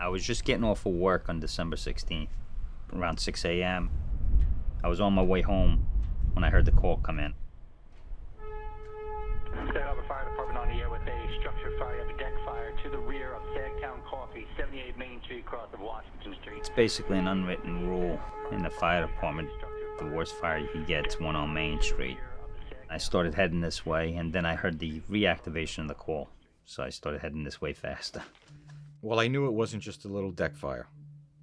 I was just getting off of work on December 16th, around 6 a.m. I was on my way home when I heard the call come in. Sag Harbor Fire Department on the air with a structure fire, a deck fire to the rear of Sag Coffee, 78 Main Street, cross of Washington Street. It's basically an unwritten rule in the fire department. The worst fire you can get is one on Main Street. I started heading this way, and then I heard the reactivation of the call, so I started heading this way faster. Well, I knew it wasn't just a little deck fire.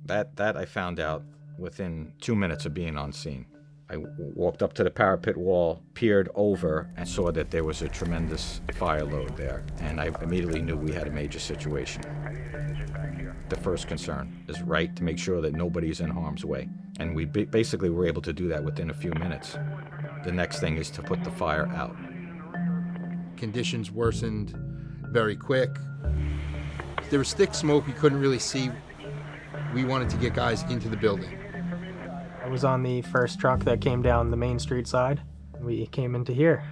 That I found out within 2 minutes of being on scene. I walked up to the parapet wall, peered over, and saw that there was a tremendous fire load there, and I immediately knew we had a major situation. The first concern is right to make sure that nobody's in harm's way, and we basically were able to do that within a few minutes. The next thing is to put the fire out. Conditions worsened very quick. There was thick smoke we couldn't really see. We wanted to get guys into the building. I was on the first truck that came down the Main Street side. We came into here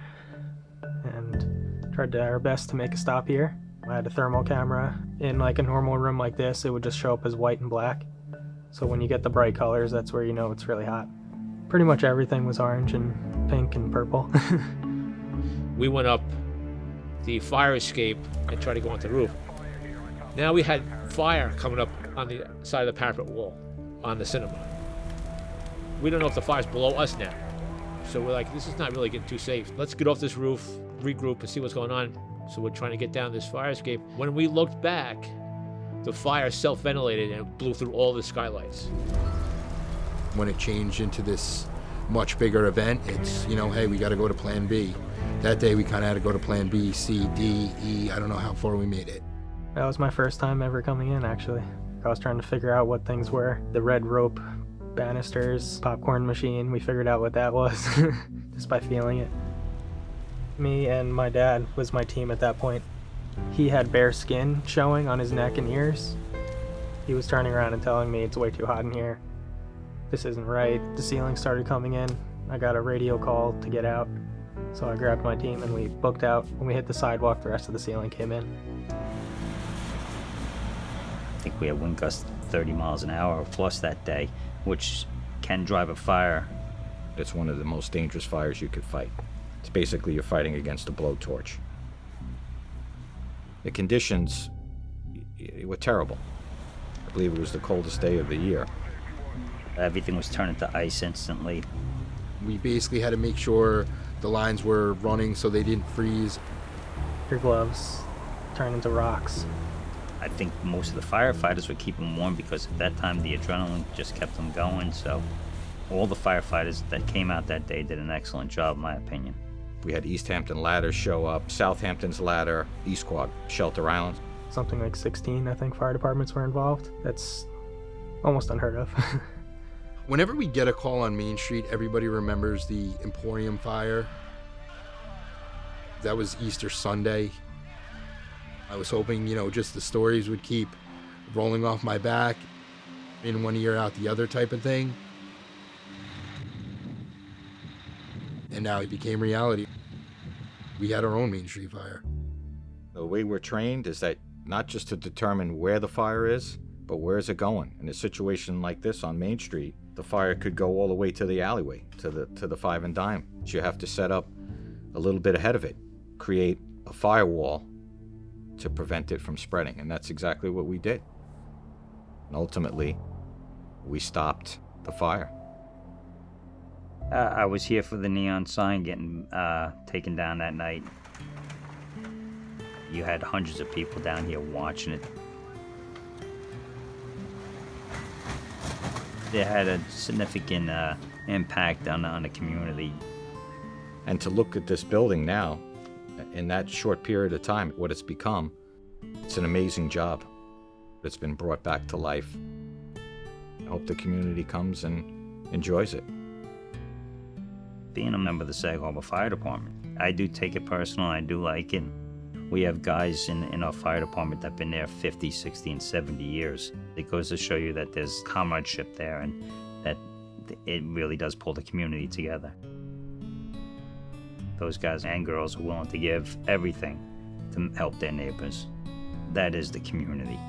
and tried our best to make a stop here. I had a thermal camera. In like a normal room like this, it would just show up as white and black. So when you get the bright colors, that's where you know it's really hot. Pretty much everything was orange and pink and purple. We went up the fire escape and tried to go onto the roof. Now we had fire coming up on the side of the parapet wall on the cinema. We don't know if the fire's below us now. So we're like, this is not really getting too safe. Let's get off this roof, regroup, and see what's going on. So we're trying to get down this fire escape. When we looked back, the fire self-ventilated and it blew through all the skylights. When it changed into this much bigger event, it's, you know, hey, we got to go to plan B. That day we kind of had to go to plan B, C, D, E. I don't know how far we made it. That was my first time ever coming in, actually. I was trying to figure out what things were. The red rope, banisters, popcorn machine, we figured out what that was just by feeling it. Me and my dad was my team at that point. He had bare skin showing on his neck and ears. He was turning around and telling me it's way too hot in here. This isn't right. The ceiling started coming in. I got a radio call to get out. So I grabbed my team and we booked out. When we hit the sidewalk, the rest of the ceiling came in. I think we had wind gusts 30 miles an hour or plus that day, which can drive a fire. It's one of the most dangerous fires you could fight. It's basically you're fighting against a blowtorch. The conditions were terrible. I believe it was the coldest day of the year. Everything was turning to ice instantly. We basically had to make sure the lines were running so they didn't freeze. Your gloves turn into rocks. I think most of the firefighters would keep them warm because at that time the adrenaline just kept them going. So all the firefighters that came out that day did an excellent job, in my opinion. We had East Hampton ladders show up, Southampton's ladder, East Quad, Shelter Island. Something like 16, I think, fire departments were involved. That's almost unheard of. Whenever we get a call on Main Street, everybody remembers the Emporium fire. That was Easter Sunday. I was hoping, you know, just the stories would keep rolling off my back, in one ear, out the other type of thing. And now it became reality. We had our own Main Street fire. The way we're trained is that not just to determine where the fire is, but where is it going. In a situation like this on Main Street, the fire could go all the way to the alleyway, to the Five and Dime. So you have to set up a little bit ahead of it, create a firewall to prevent it from spreading, and that's exactly what we did. And ultimately, we stopped the fire. I was here for the neon sign getting taken down that night. You had hundreds of people down here watching it. It had a significant impact on the community. And to look at this building now, in that short period of time, what it's become, it's an amazing job. It's been brought back to life. I hope the community comes and enjoys it. Being a member of the Sag Harbor Fire Department, I do take it personal, I do like it. We have guys in our fire department that have been there 50, 60, and 70 years. It goes to show you that there's comradeship there and that it really does pull the community together. Those guys and girls are willing to give everything to help their neighbors. That is the community.